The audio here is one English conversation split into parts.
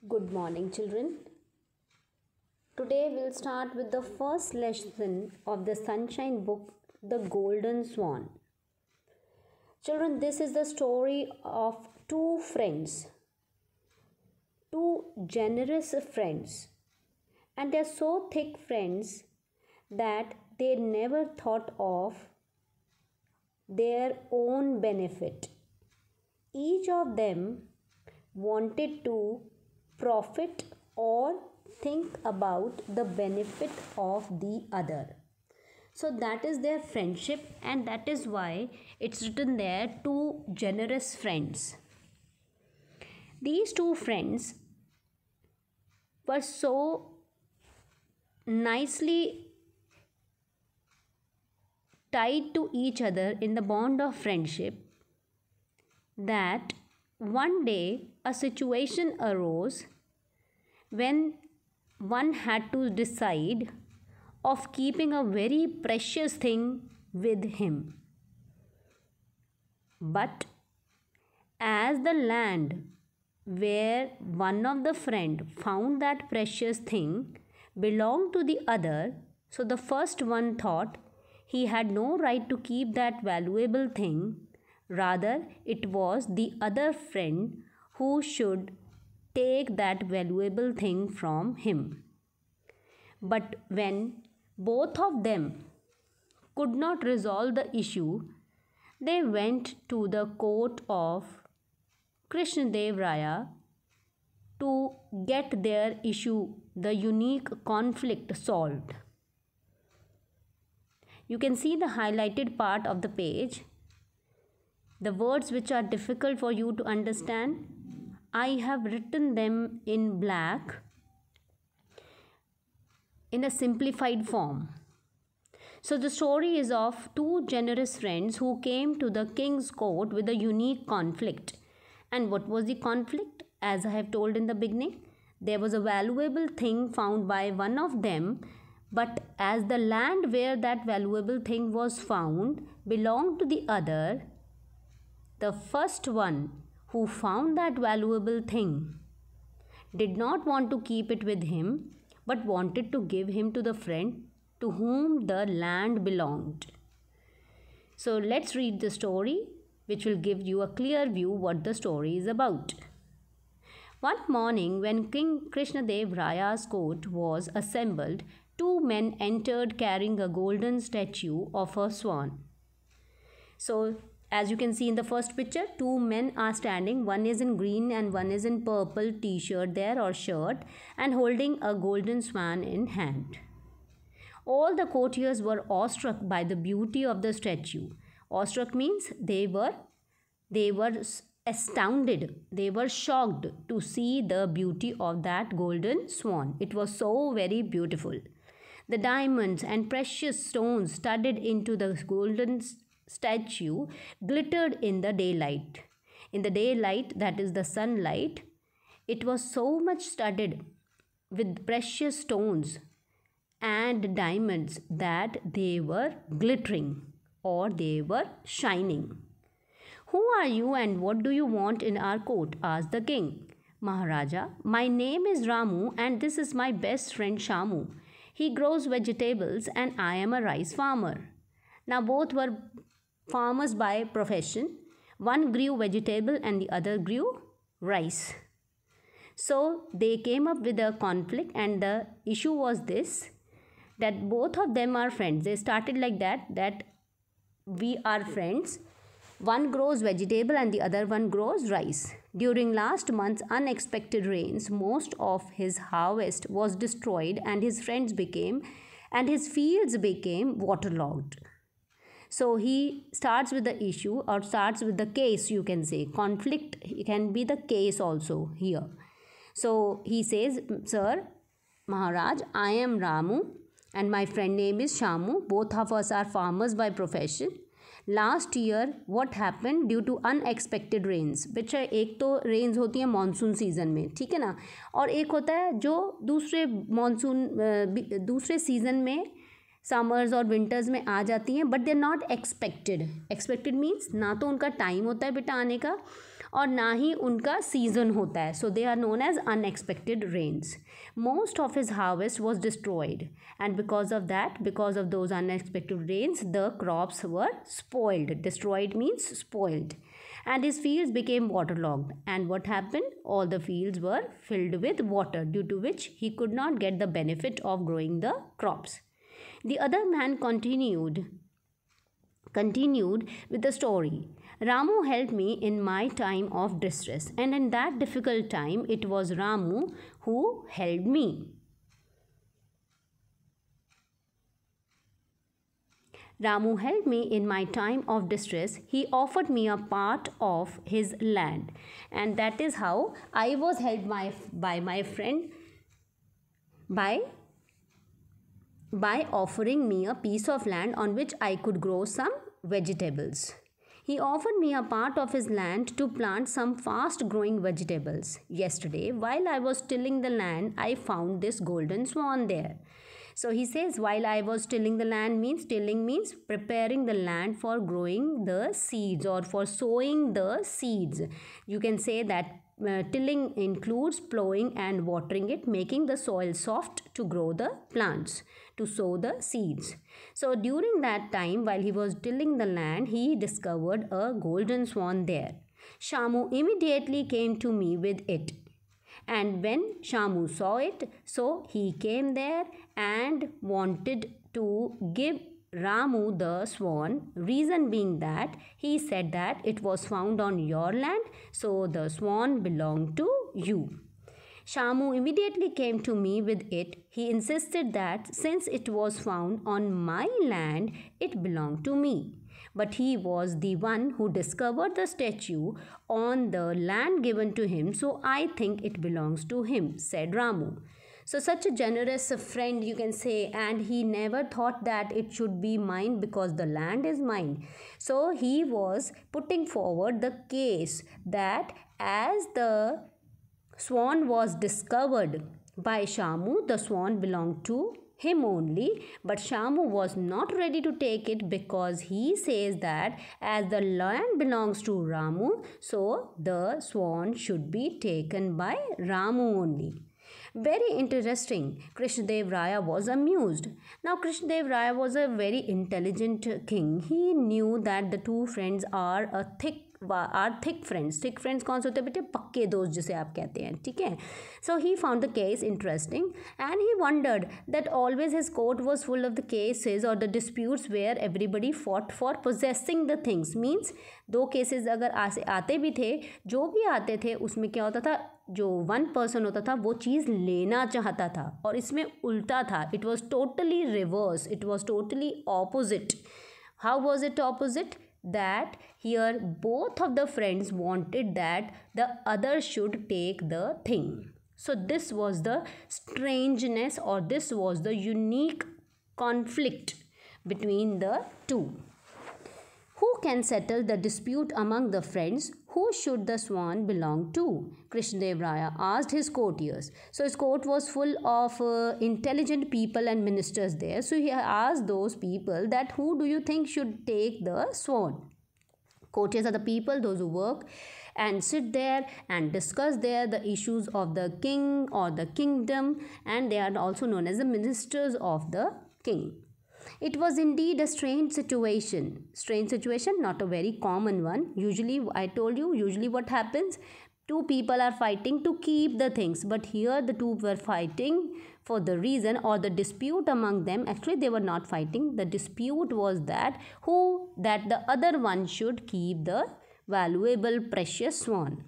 Good morning, children. Today we'll start with the first lesson of the Sunshine book, The Golden Swan. Children, this is the story of two friends, two generous friends, and they're so thick friends that they never thought of their own benefit. Each of them wanted to profit or think about the benefit of the other. So that is their friendship, and that is why it's written there, two generous friends. These two friends were so nicely tied to each other in the bond of friendship that one day a situation arose when one had to decide of keeping a very precious thing with him. But as the land where one of the friend found that precious thing belonged to the other, so the first one thought he had no right to keep that valuable thing. Rather, it was the other friend who should take that valuable thing from him. But when both of them could not resolve the issue, they went to the court of Krishnadev Raya to get their issue, the unique conflict, solved. You can see the highlighted part of the page. The words which are difficult for you to understand, I have written them in black in a simplified form. So the story is of two generous friends who came to the king's court with a unique conflict. And what was the conflict? As I have told in the beginning, there was a valuable thing found by one of them, but as the land where that valuable thing was found belonged to the other, the first one who found that valuable thing did not want to keep it with him, but wanted to give him to the friend to whom the land belonged. So let's read the story, which will give you a clear view what the story is about. One morning, when King Krishnadev Raya's court was assembled, two men entered carrying a golden statue of a swan. So as you can see in the first picture, two men are standing. One is in green and one is in purple t-shirt there or shirt, and holding a golden swan in hand. All the courtiers were awestruck by the beauty of the statue. Awestruck means they were astounded. They were shocked to see the beauty of that golden swan. It was so very beautiful. The diamonds and precious stones studded into the golden statue glittered in the daylight. In the daylight, that is the sunlight, it was so much studded with precious stones and diamonds that they were glittering or they were shining. Who are you and what do you want in our court? Asked the king. Maharaja, my name is Ramu and this is my best friend Shamu. He grows vegetables and I am a rice farmer. Now both were farmers by profession. One grew vegetable and the other grew rice. So they came up with a conflict, and the issue was this, that both of them are friends. They started like that we are friends. One grows vegetable and the other one grows rice. During last month's unexpected rains, most of his harvest was destroyed and his fields became waterlogged. So he starts with the issue, or starts with the case, you can say. Conflict can be the case also here. So he says, Sir Maharaj, I am Ramu and my friend name is Shamu. Both of us are farmers by profession. Last year what happened due to unexpected rains, which है एक तो rains होती हैं monsoon season में, ठीक है ना, और एक होता है जो दूसरे सीज़न में समर्स और विंटर्स में आ जाती हैं, but they are not expected. Expected means ना तो उनका टाइम होता है बेटा आने का, और ना ही उनका सीजन होता है. So they are known as unexpected rains. Most of his harvest was destroyed, and because of that, because of those unexpected rains, the crops were spoiled. Destroyed means spoiled. And his fields became waterlogged. And what happened? All the fields were filled with water, due to which he could not get the benefit of growing the crops. The other man continued with the story. Ramu helped me in my time of distress, and in that difficult time, it was Ramu who helped me. Ramu helped me in my time of distress. He offered me a part of his land, and that is how I was helped by my friend by offering me a piece of land on which I could grow some vegetables. He offered me a part of his land to plant some fast growing vegetables. Yesterday, while I was tilling the land, I found this golden swan there. So he says, while I was tilling the land, means tilling means preparing the land for growing the seeds or for sowing the seeds. You can say that tilling includes plowing and watering it, making the soil soft to grow the plants, to sow the seeds. So during that time, while he was tilling the land, he discovered a golden swan there. Shamu immediately came to me with it. And when Shamu saw it, so he came there and wanted to give Ramu the swan, reason being that he said that it was found on your land, so the swan belonged to you. Shamu immediately came to me with it. He insisted that since it was found on my land, it belonged to me. But he was the one who discovered the statue on the land given to him, so I think it belongs to him, said Ramu. So such a generous friend, you can say, and he never thought that it should be mine because the land is mine. So he was putting forward the case that as the swan was discovered by Shamu, the swan belonged to him only, but Shamu was not ready to take it because he says that as the land belongs to Ramu, so the swan should be taken by Ramu only. Very interesting. Krishnadev Raya was amused. Now Krishnadev Raya was a very intelligent king. He knew that the two friends are thick friends. Thick friends कौन से होते हैं बेटे? पक्के दोस्त जिसे आप कहते हैं, ठीक है? So he found the case interesting and he wondered that always his court was full of the cases or the disputes where everybody fought for possessing the things. Means दो cases अगर आते भी थे, जो भी आते थे उसमें क्या होता था, जो वन पर्सन होता था वो चीज़ लेना चाहता था और इसमें उल्टा था. It was totally reverse. It was totally opposite. How was it opposite? That here both of the friends wanted that the other should take the thing. So this was the strangeness or this was the unique conflict between the two. Who can settle the dispute among the friends? Who should the swan belong to? Krishnadev Raya asked his courtiers. So his court was full of intelligent people and ministers there. So he asked those people that who do you think should take the swan? Courtiers are the people, those who work and sit there and discuss there the issues of the king or the kingdom, and they are also known as the ministers of the king. It was indeed a strange situation. Strange situation, not a very common one. Usually, I told you, usually what happens? Two people are fighting to keep the things. But here the two were fighting for the reason or the dispute among them. Actually, they were not fighting. The dispute was that the other one should keep the valuable precious swan.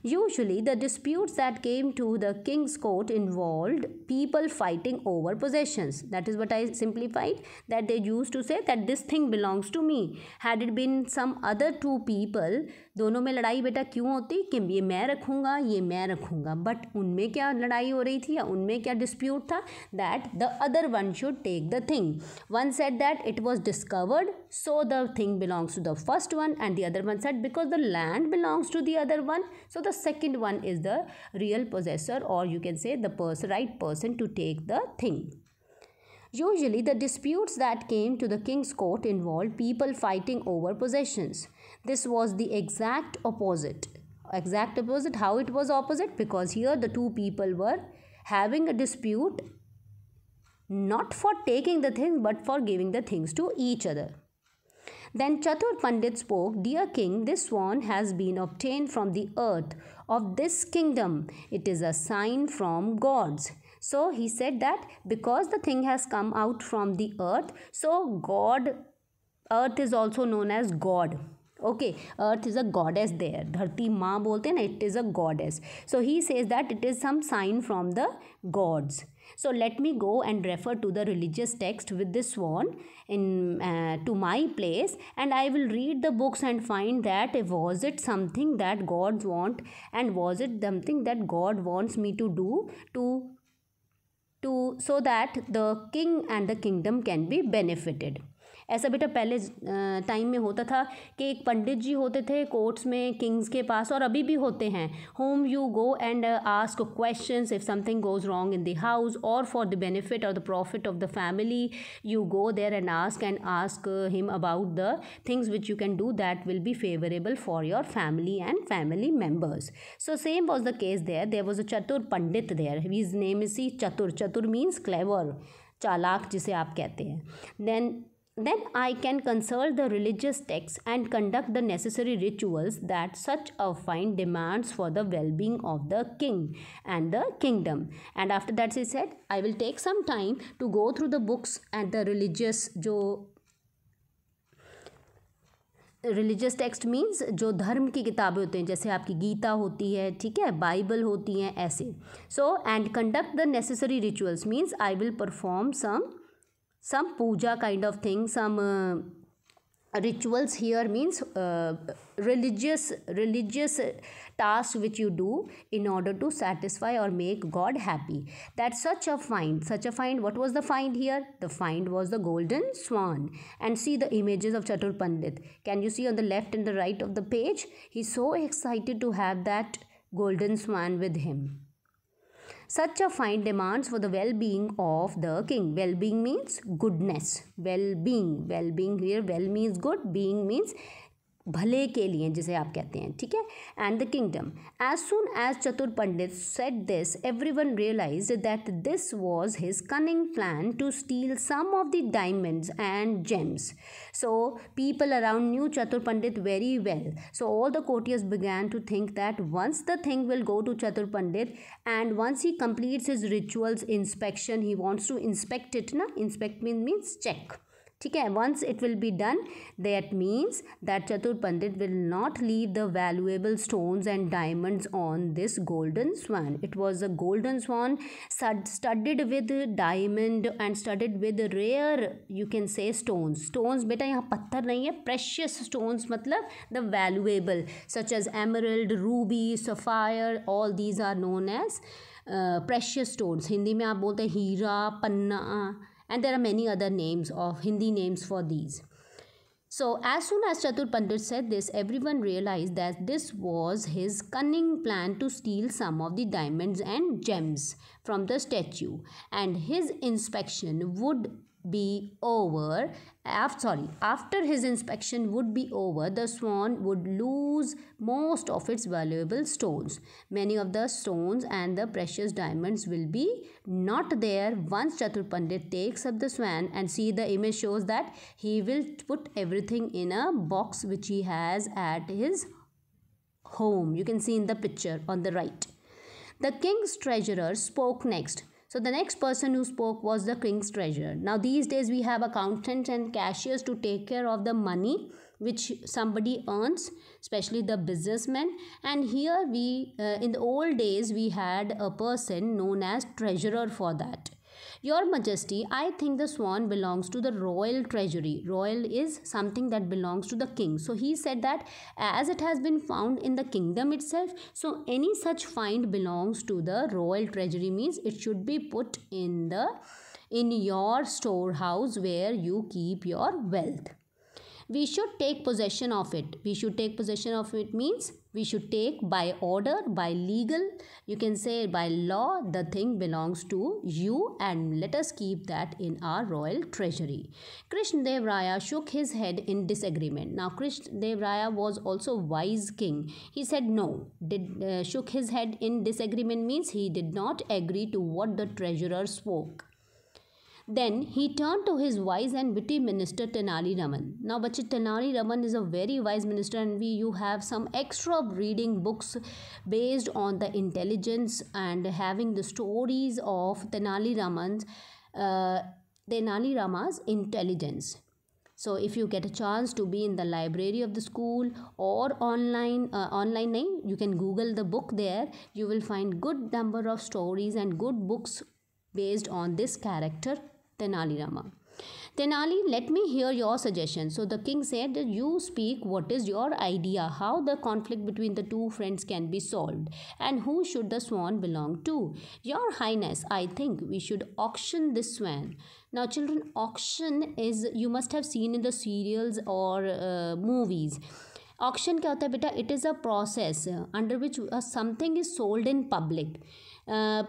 Usually, the disputes that came to the king's court involved people fighting over possessions. That is what I simplified, that they used to say that this thing belongs to me. Had it been some other two people, दोनों में लड़ाई बेटा क्यों होती कि ये मैं रखूँगा ये मैं रखूँगा, बट उनमें क्या लड़ाई हो रही थी या उनमें क्या डिस्प्यूट था? That the other one should take the thing. One said that it was discovered, so the thing belongs to the first one, and the other one said because the land belongs to the other one, so the second one is the real possessor, or you can say the right person to take the thing. Usually, the disputes that came to the king's court involved people fighting over possessions. This was the exact opposite. Exact opposite. How it was opposite? Because here the two people were having a dispute, not for taking the things but for giving the things to each other. Then Chatur Pandit spoke, "Dear king, this swan has been obtained from the earth of this kingdom. It is a sign from gods." So he said that because the thing has come out from the earth, so God, earth is also known as God. Okay, earth is a goddess there. Dharti maa bolte na, it is a goddess. So he says that it is some sign from the gods. So let me go and refer to the religious text with this swan in to my place, and I will read the books and find that was it something that gods want, and was it something that God wants me to do to so that the king and the kingdom can be benefited. ऐसा बेटा पहले time में होता था कि एक पंडित जी होते थे कोर्ट्स में किंग्स के पास, और अभी भी होते हैं, home you go and ask questions if something goes wrong in the house और फॉर द बेनिफिट और the profit of the family you go there and ask him about the things which you can do that will be favourable for your family and family members. So same was the case there was a Chatur Pandit there. His name is C Chatur. Chatur means clever, चालाक जिसे आप कहते हैं. Then I can consult the religious texts and conduct the necessary rituals that such a find demands for the well-being of the king and the kingdom. And after that he said, I will take some time to go through the books and the religious text means जो धर्म की किताबें होते हैं, जैसे आपकी गीता होती है, ठीक है, बाइबल होती हैं, ऐसे. So and conduct the necessary rituals means I will perform some puja kind of thing, some rituals here means religious tasks which you do in order to satisfy or make God happy. That such a find, what was the find here? The find was the golden swan. And see the images of Chatur Pandit. Can you see on the left and the right of the page? He's so excited to have that golden swan with him. Such a find demands for the well-being of the king. Well-being means goodness. Well-being here, well means good, being means भले के लिए जिसे आप कहते हैं, ठीक है. And the kingdom. As soon as Chatur Pandit said this everyone realised that this was his cunning plan to steal some of the diamonds and gems. So people around knew Chatur Pandit very well. So all the courtiers began to think that once the thing will go to Chatur Pandit and once he completes his rituals inspection, he wants to inspect it na. Inspect means check, ठीक है. once it will be done, that means that Chatur Pandit will not leave the valuable stones and diamonds on this golden swan. It was a golden swan studded with diamond and studded with rare, you can say, stones बेटा यहाँ पत्थर नहीं है, precious stones मतलब the valuable, such as emerald, ruby, sapphire, all these are known as precious stones. Hindi में आप बोलते हैं हीरा, पन्ना, and there are many other names of Hindi names for these. So as soon as Chatur Pandit said this, everyone realized that this was his cunning plan to steal some of the diamonds and gems from the statue, and his inspection would be over. After his inspection would be over, the swan would lose most of its valuable stones. Many of the stones and the precious diamonds will be not there once Chatur Pandit takes up the swan. And see, the image shows that he will put everything in a box which he has at his home. You can see in the picture on the right. The king's treasurer spoke next. So the next person who spoke was the king's treasurer. Now these days we have accountants and cashiers to take care of the money which somebody earns, especially the businessmen. And here we in the old days we had a person known as treasurer for that. Your Majesty, I think the swan belongs to the royal treasury. Royal is something that belongs to the king. So he said that as it has been found in the kingdom itself, so any such find belongs to the royal treasury, means it should be put in your storehouse where you keep your wealth. We should take possession of it. We should take possession of it means we should take by order, by legal, you can say by law, the thing belongs to you and let us keep that in our royal treasury. Krishnadev Raya shook his head in disagreement. Now Krishnadev Raya was also wise king. He said no. Shook his head in disagreement means he did not agree to what the treasurer spoke. Then he turned to his wise and witty minister Tenali Raman. Now, bache, Tenali Raman is a very wise minister, and you have some extra reading books based on the intelligence and having the stories of Tenali Rama's intelligence. So if you get a chance to be in the library of the school or online, you can Google the book there. You will find good number of stories and good books based on this character, Tenali Rama. Tenali, let me hear your suggestion. So the king said that you speak, what is your idea, how the conflict between the two friends can be solved, and who should the swan belong to? Your Highness, I think we should auction this swan. Now children, auction is, you must have seen in the serials or movies. Auction क्या होता है बेटा? It is a process under which something is sold in public.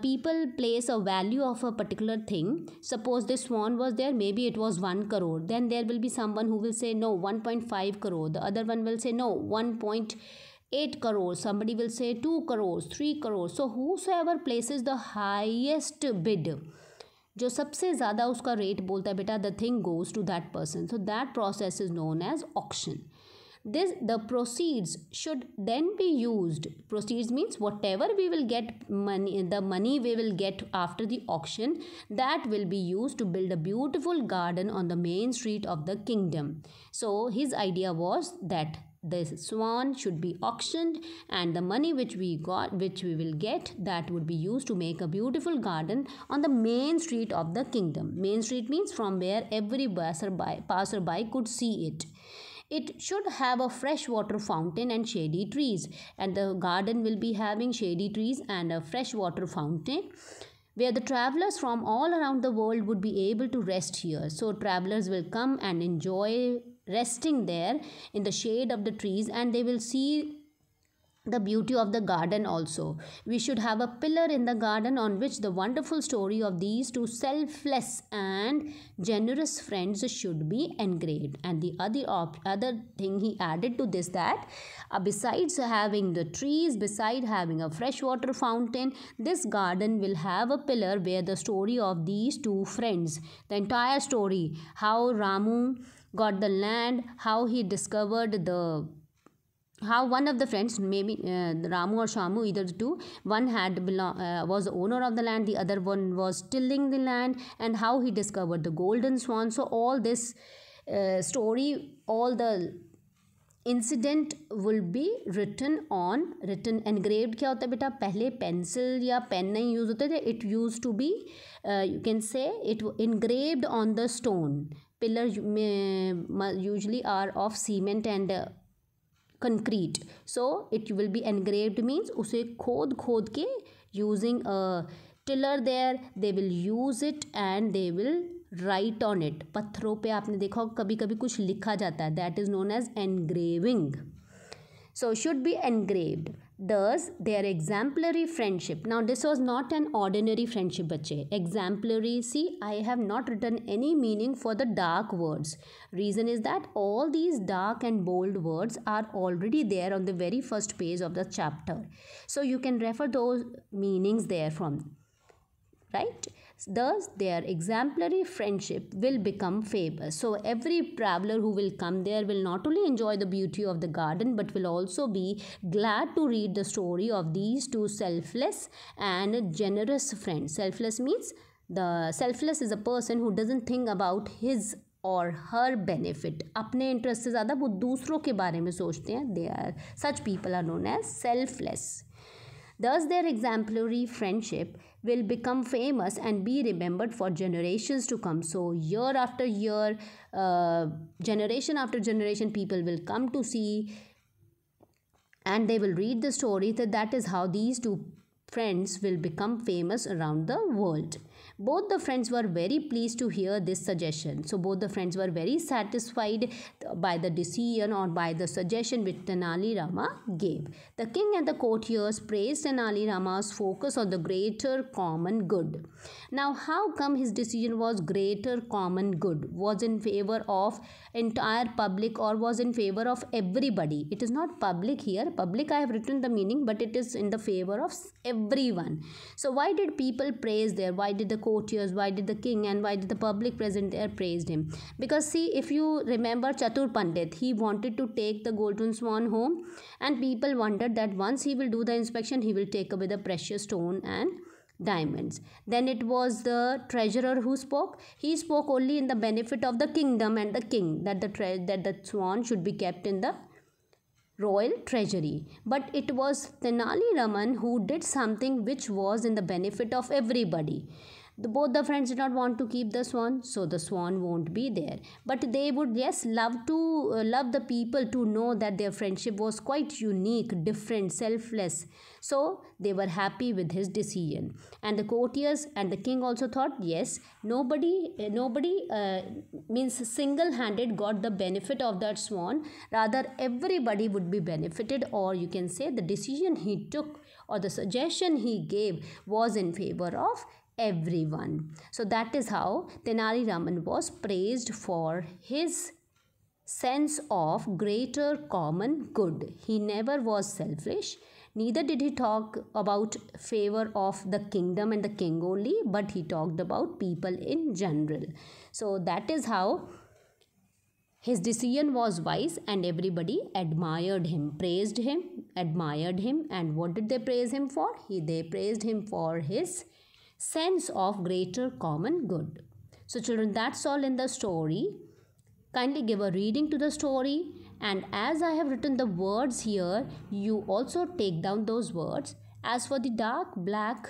People place a value of a particular thing. Suppose this swan was there, maybe it was 1 crore. Then there will be someone who will say no, 1.5 crore. The other one will say no, 1.8 crore. Somebody will say 2 crores, 3 crores. So whosoever places the highest bid, जो सबसे ज़्यादा उसका rate बोलता है बेटा, the thing goes to that person. So that process is known as auction. The proceeds should then be used. Proceeds means whatever we will get money, the money we will get after the auction, that will be used to build a beautiful garden on the main street of the kingdom. So his idea was that the swan should be auctioned, and the money which we will get, that would be used to make a beautiful garden on the main street of the kingdom. Main street means from where every passerby could see it. It should have a fresh water fountain and shady trees, and the garden will be having shady trees and a fresh water fountain where the travelers from all around the world would be able to rest here. So travelers will come and enjoy resting there in the shade of the trees, and they will see the beauty of the garden also. We should have a pillar in the garden on which the wonderful story of these two selfless and generous friends should be engraved. And the other thing he added to this, that besides having the trees, beside having a freshwater fountain, this garden will have a pillar where the story of these two friends, the entire story, how Ramu got the land, how he discovered how one of the friends, maybe Ramu or Shamu, either the two, one was the owner of the land, the other one was tilling the land, and how he discovered the golden swan. So all this story, all the incident will be engraved. क्या होता है बेटा? पहले pencil या pen नहीं use होते थे. It used to be, you can say, it engraved on the stone. Pillars usually are of cement and concrete. So it will be engraved means उसे खोद के using a tiller there, they will use it and they will write on it. पत्थरों पे आपने देखा होगा कभी कभी कुछ लिखा जाता है, that is known as engraving. So should be engraved. Thus their exemplary friendship. Now this was not an ordinary friendship बच्चे. Exemplary, see, I have not written any meaning for the dark words. Reason is that all these dark and bold words are already there on the very first page of the chapter. So you can refer those meanings there from, right? Thus their exemplary friendship will become famous. So every traveler who will come there will not only enjoy the beauty of the garden, but will also be glad to read the story of these two selfless and generous friends. Selfless means, the selfless is a person who doesn't think about his or her benefit. अपने interest से ज़्यादा वो दूसरों के बारे में सोचते हैं. Such people are known as selfless. Thus their exemplary friendship will become famous and be remembered for generations to come. So year after year, generation after generation, people will come to see and they will read the story. That is how these two friends will become famous around the world. Both the friends were very pleased to hear this suggestion. So both the friends were very satisfied by the decision or by the suggestion which Tenali Rama gave. The king and the courtiers praised Tenali Rama's focus on the greater common good. Now, how come his decision was greater common good? Was in favor of entire public or was in favor of everybody? It is not public here. Public, I have written the meaning, but it is in the favor of everyone. So why did people praise there? Why did the courtiers, why did the king, and why did the public present there praised him? Because see, if you remember Chatur Pandit, he wanted to take the golden swan home, and people wondered that once he will do the inspection, he will take away the precious stone and diamonds. Then it was the treasurer who spoke. He spoke only in the benefit of the kingdom and the king, that the swan should be kept in the royal treasury. But it was Tenali Raman who did something which was in the benefit of everybody. Both the friends did not want to keep the swan, so the swan won't be there. But they would, yes, love the people to know that their friendship was quite unique, different, selfless. So they were happy with his decision. And the courtiers and the king also thought, yes, nobody means single-handed got the benefit of that swan. Rather, everybody would be benefited, or you can say the decision he took or the suggestion he gave was in favor of everyone. So that is how Tenali Raman was praised for his sense of greater common good. He never was selfish, neither did he talk about favor of the kingdom and the king only, but he talked about people in general. So that is how his decision was wise, and everybody admired him, praised him, admired him. And what did they praise him for? They praised him for his sense of greater common good. So children, that's all in the story. Kindly give a reading to the story, and as I have written the words here, you also take down those words. As for the dark, black,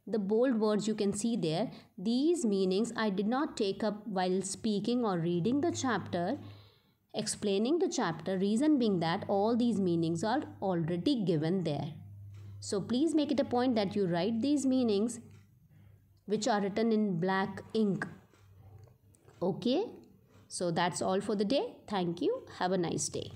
the bold words you can see there, these meanings I did not take up while speaking or reading the chapter, explaining the chapter, reason being that all these meanings are already given there. So please make it a point that you write these meanings which are written in black ink. Okay, so that's all for the day. Thank you. Have a nice day.